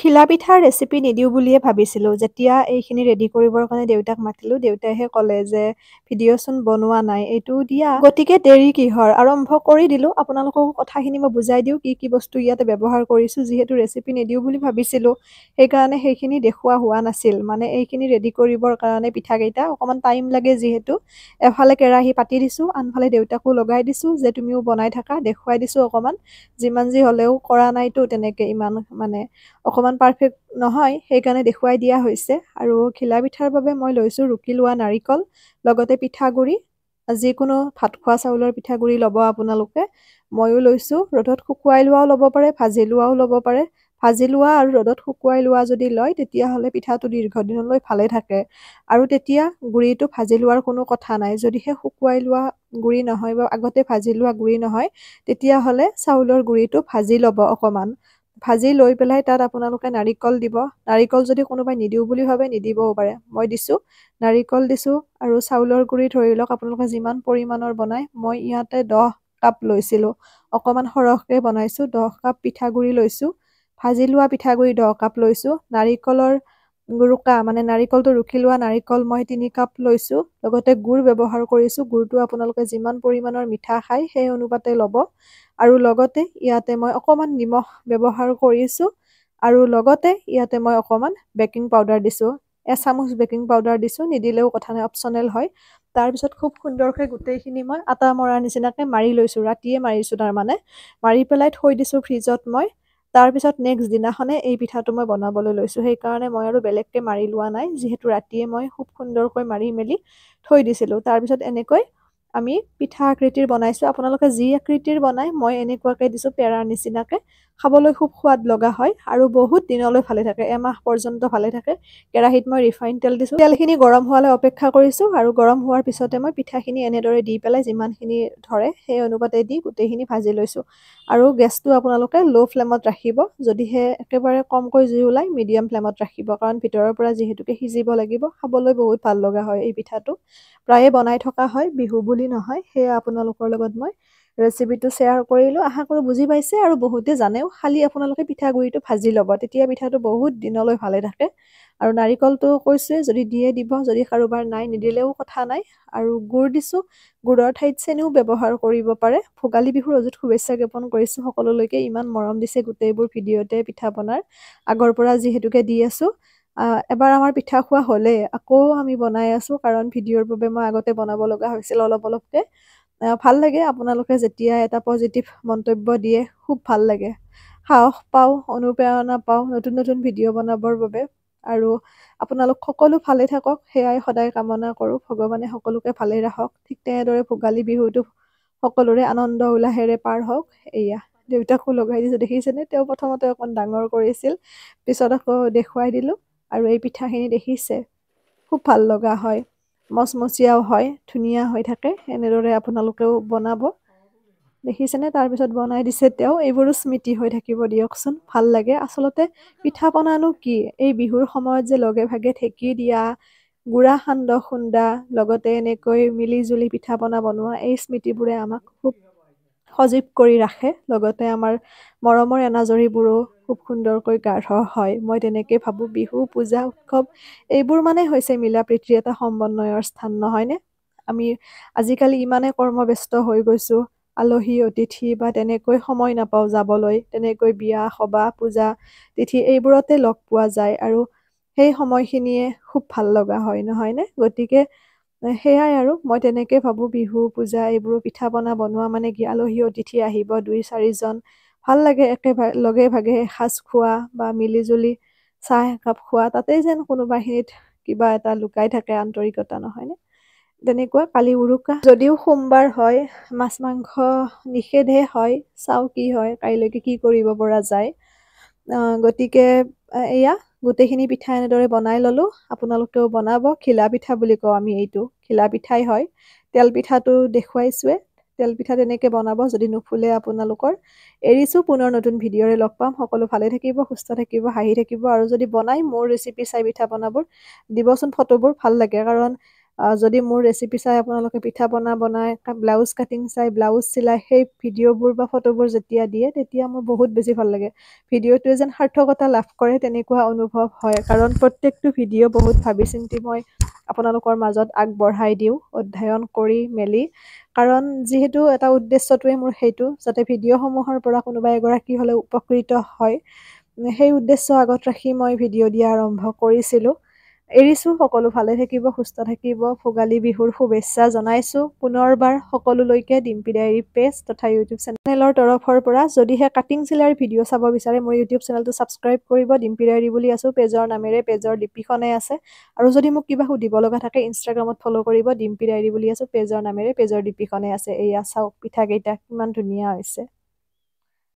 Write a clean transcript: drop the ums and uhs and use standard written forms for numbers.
খিলা পিঠাৰ ৰেচিপি নিদিওঁ বুলিয়ে ভাবিছিলোঁ। যেতিয়া এইখিনি ৰেডি কৰিবৰ কাৰণে দেউতাক মাতিলোঁ, দেউতাইহে ক'লে যে ভিডিঅ'চোন বনোৱা নাই, এইটো দিয়া। গতিকে দেৰি কিহৰ, আৰম্ভ কৰি দিলোঁ। আপোনালোককো কথাখিনি মই বুজাই দিওঁ, কি কি বস্তু ইয়াতে ব্যৱহাৰ কৰিছোঁ। যিহেতু ৰেচিপি নিদিওঁ বুলি ভাবিছিলোঁ, সেইকাৰণে সেইখিনি দেখুওৱা হোৱা নাছিল। মানে এইখিনি ৰেডি কৰিবৰ কাৰণে পিঠাকেইটা অকণমান টাইম লাগে যিহেতু। এফালে কেৰাহী পাতি দিছোঁ, আনফালে দেউতাকো লগাই দিছোঁ যে তুমিও বনাই থাকা, দেখুৱাই দিছোঁ অকণমান। যিমান যি হ'লেও কৰা নাইতো তেনেকে ইমান মানে অকণমান পাৰফেক্ট নহয়, সেইকাৰণে দেখুৱাই দিয়া হৈছে। আৰু ঘিলা পিঠাৰ বাবে মই লৈছোঁ ৰুকি লোৱা নাৰিকল, লগতে পিঠাগুড়ি, যিকোনো ভাত খোৱা চাউলৰ পিঠাগুড়ি ল'ব আপোনালোকে। ময়ো লৈছোঁ, ৰ'দত শুকুৱাই লোৱাও ল'ব পাৰে, ভাজি লোৱাও ল'ব পাৰে। ভাজি লোৱা আৰু ৰ'দত শুকুৱাই লোৱা যদি লয়, তেতিয়াহ'লে পিঠাটো দীৰ্ঘদিনলৈ ভালে থাকে। আৰু তেতিয়া গুড়িটো ভাজি লোৱাৰ কোনো কথা নাই। যদিহে শুকুৱাই লোৱা গুড়ি নহয় বা আগতে ভাজি লোৱা গুড়ি নহয়, তেতিয়াহ'লে চাউলৰ গুড়িটো ভাজি ল'ব অকণমান। ভাজি লৈ পেলাই তাত আপোনালোকে নাৰিকল দিব। নাৰিকল যদি কোনোবাই নিদিওঁ বুলি ভাবে নিদিবও পাৰে। মই দিছোঁ, নাৰিকল দিছোঁ আৰু চাউলৰ গুড়ি ধৰি লওক আপোনালোকে যিমান পৰিমাণৰ বনায়। মই ইয়াতে 10 কাপ লৈছিলোঁ, অকণমান সৰহকৈ বনাইছোঁ। 10 কাপ পিঠাগুড়ি লৈছোঁ। ভাজি লোৱা পিঠাগুড়ি 10 কাপ লৈছোঁ। নাৰিকলৰ ৰুকা মানে নাৰিকলটো ৰুকি লোৱা নাৰিকল মই 3 কাপ লৈছোঁ। লগতে গুড় ব্যৱহাৰ কৰিছোঁ। গুড়টো আপোনালোকে যিমান পৰিমাণৰ মিঠা খায় সেই অনুপাতে ল'ব। আৰু লগতে ইয়াতে মই অকণমান নিমখ ব্যৱহাৰ কৰিছোঁ। আৰু লগতে ইয়াতে মই অকণমান বেকিং পাউডাৰ দিছোঁ। এচামুচ বেকিং পাউডাৰ দিছোঁ, নিদিলেও কথা নাই, অপচনেল হয়। তাৰপিছত খুব সুন্দৰকৈ গোটেইখিনি মই আটা মৰাৰ নিচিনাকৈ মাৰি লৈছোঁ। ৰাতিয়ে মাৰিছোঁ তাৰমানে। মাৰি পেলাই থৈ দিছোঁ ফ্ৰিজত মই। তাৰপিছত নেক্সট দিনাখনে এই পিঠাটো মই বনাবলৈ লৈছোঁ। সেইকাৰণে মই আৰু বেলেগকৈ মাৰি লোৱা নাই, যিহেতু ৰাতিয়ে মই খুব সুন্দৰকৈ মাৰি মেলি থৈ দিছিলোঁ। তাৰপিছত এনেকৈ আমি পিঠা আকৃতিৰ বনাইছোঁ। আপোনালোকে যি আকৃতিৰ বনায়, মই এনেকুৱাকৈ দিছোঁ পেৰাৰ নিচিনাকৈ। খাবলৈ খুব সোৱাদ লগা হয় আৰু বহুত দিনলৈ ভালে থাকে, এমাহ পৰ্যন্ত ভালে থাকে। কেৰাহীত মই ৰিফাইন তেল দিছোঁ। তেলখিনি গৰম হোৱালৈ অপেক্ষা কৰিছোঁ আৰু গৰম হোৱাৰ পিছতে মই পিঠাখিনি এনেদৰে দি পেলাই যিমানখিনি ধৰে সেই অনুপাতে দি গোটেইখিনি ভাজি লৈছোঁ। আৰু গেছটো আপোনালোকে ল' ফ্লেমত ৰাখিব। যদিহে একেবাৰে কমকৈ জুই ওলায়, মিডিয়াম ফ্লেমত ৰাখিব, কাৰণ ভিতৰৰ পৰা যিহেতুকে সিজিব লাগিব। খাবলৈ বহুত ভাল লগা হয় এই পিঠাটো। প্ৰায়ে বনাই থকা হয়, বিহু বুলি নহয়। সেয়া আপোনালোকৰ লগত মই ৰেচিপিটো শ্বেয়াৰ কৰিলোঁ। আশা কৰোঁ বুজি পাইছে আৰু বহুতে জানেও। খালি আপোনালোকে পিঠাগুড়িটো ভাজি ল'ব, তেতিয়া পিঠাটো বহুত দিনলৈ ভালে থাকে। আৰু নাৰিকলটো কৈছোঁৱে, যদি দিয়ে দিব, যদি কাৰোবাৰ নাই নিদিলেও কথা নাই। আৰু গুড় দিছোঁ, গুড়ৰ ঠাইত চেনিও ব্যৱহাৰ কৰিব পাৰে। ভোগালী বিহুৰ অযুত শুভেচ্ছা জ্ঞাপন কৰিছোঁ সকলোলৈকে। ইমান মৰম দিছে গোটেইবোৰ ভিডিঅ'তে পিঠা বনাৰ, আগৰ পৰা যিহেতুকে দি আছোঁ। এবাৰ আমাৰ পিঠা খোৱা হ'লে আকৌ আমি বনাই আছোঁ, কাৰণ ভিডিঅ'ৰ বাবে মই আগতে বনাব লগা হৈছিল অলপ অলপকৈ। ভাল লাগে আপোনালোকে যেতিয়া এটা পজিটিভ মন্তব্য দিয়ে, খুব ভাল লাগে। সাহস পাওঁ, অনুপ্ৰেৰণা পাওঁ নতুন নতুন ভিডিঅ' বনাবৰ বাবে। আৰু আপোনালোক সকলো ভালে থাকক, সেয়াই সদায় কামনা কৰোঁ। ভগৱানে সকলোকে ভালে ৰাখক। ঠিক তেনেদৰে ভোগালী বিহুটো সকলোৰে আনন্দ উল্লাহেৰে পাৰ হওক। এয়া দেউতাকো লগাই দিছোঁ, দেখিছেনে? তেওঁ প্ৰথমতে অকণ ডাঙৰ কৰিছিল, পিছত আকৌ দেখুৱাই দিলোঁ। আৰু এই পিঠাখিনি দেখিছে, খুব ভাল লগা হয়, মচমচীয়াও হয়, ধুনীয়া হৈ থাকে। এনেদৰে আপোনালোকেও বনাব। দেখিছেনে? তাৰপিছত বনাই দিছে তেওঁ। এইবোৰো স্মৃতি হৈ থাকিব দিয়কচোন, ভাল লাগে। আচলতে পিঠা পনানো কি, এই বিহুৰ সময়ত যে লগে ভাগে ঢেঁকী দিয়া, গুড়া সান্দহ খুন্দা, লগতে এনেকৈ মিলি জুলি পিঠা পনা বনোৱা, এই স্মৃতিবোৰে আমাক খুব সজীৱ কৰি ৰাখে। লগতে আমাৰ মৰমৰ এনাজৰীবোৰো খুব সুন্দৰকৈ গাঢ় হয়। মই তেনেকৈ ভাবোঁ। বিহু, পূজা, উৎসৱ এইবোৰ মানে হৈছে মিলা প্ৰীতিৰ এটা সমন্বয়ৰ স্থান, নহয়নে? আমি আজিকালি ইমানে কৰ্মব্যস্ত হৈ গৈছোঁ, আলহী অতিথি বা তেনেকৈ সময় নাপাওঁ যাবলৈ। তেনেকৈ বিয়া সবাহ পূজা তিথি এইবোৰতে লগ পোৱা যায়, আৰু সেই সময়খিনিয়ে খুব ভাল লগা হয়, নহয়নে? গতিকে সেয়াই আৰু মই তেনেকৈ ভাবোঁ। বিহু পূজা এইবোৰ পিঠা পনা বনোৱা মানে কি, আলহী অতিথি আহিব 2-4জন, ভাল লাগে লগে ভাগে এসাঁজ খোৱা বা মিলি জুলি চাহ একাপ খোৱা। তাতেই যেন কোনোবাখিনিত কিবা এটা লুকাই থাকে, আন্তৰিকতা, নহয়নে? তেনেকুৱা কালি উৰুকা যদিও সোমবাৰ হয়, মাছ মাংস নিষেধে হয়। চাওঁ কি হয়, কাইলৈকে কি কৰিব পৰা যায়। গতিকে এয়া গোটেইখিনি পিঠা এনেদৰে বনাই ল'লোঁ। আপোনালোকেও বনাব। ঘিলা পিঠা বুলি কওঁ আমি এইটো, ঘিলা পিঠাই হয়। তেল পিঠাটো দেখুৱাইছোৱে, তেল পিঠা তেনেকৈ বনাব যদি নুফুলে আপোনালোকৰ। এৰিছোঁ, পুনৰ নতুন ভিডিঅ'ৰে লগ পাম। সকলো ভালে থাকিব, সুস্থ থাকিব, হাঁহি থাকিব। আৰু যদি বনাই মোৰ ৰেচিপি চাই পিঠা বনাবোৰ দিবচোন, ফটোবোৰ ভাল লাগে। কাৰণ যদি মোৰ ৰেচিপি চাই আপোনালোকে পিঠা পনা বনাই, ব্লাউজ কাটিং চাই, ব্লাউজ চিলাই সেই ভিডিঅ'বোৰ বা ফটোবোৰ যেতিয়া দিয়ে তেতিয়া মোৰ বহুত বেছি ভাল লাগে। ভিডিঅ'টোৱে যেন সাৰ্থকতা লাভ কৰে তেনেকুৱা অনুভৱ হয়, কাৰণ প্ৰত্যেকটো ভিডিঅ' বহুত ভাবি চিন্তি মই আপোনালোকৰ মাজত আগবঢ়াই দিওঁ অধ্যয়ন কৰি মেলি, কাৰণ যিহেতু এটা উদ্দেশ্যটোৱে মোৰ সেইটো, যাতে ভিডিঅ'সমূহৰ পৰা কোনোবা এগৰাকী হ'লেও উপকৃত হয়, সেই উদ্দেশ্য আগত ৰাখি মই ভিডিঅ' দিয়া আৰম্ভ কৰিছিলোঁ। এৰিছোঁ। সকলো ভালে থাকিব, সুস্থ থাকিব। ভোগালী বিহুৰ শুভেচ্ছা জনাইছোঁ পুনৰবাৰ সকলোলৈকে ডিম্পী ডায়েৰী পেজ তথা ইউটিউব চেনেলৰ তৰফৰ পৰা। যদিহে কাটিং চিলাইৰ ভিডিঅ' চাব বিচাৰে মোৰ ইউটিউব চেনেলটো ছাবস্ক্ৰাইব কৰিব। ডিম্পী ডায়েৰী বুলি আছোঁ পেজৰ নামেৰে, পেজৰ ডিপিখনে আছে। আৰু যদি মোক কিবা সুধিব লগা থাকে ইনষ্টাগ্ৰামত ফ'ল' কৰিব, ডিম্পী ডায়েৰী বুলি আছোঁ পেজৰ নামেৰে, পেজৰ ডিপিখনে আছে। এয়া চাওক পিঠাকেইটা কিমান ধুনীয়া হৈছে।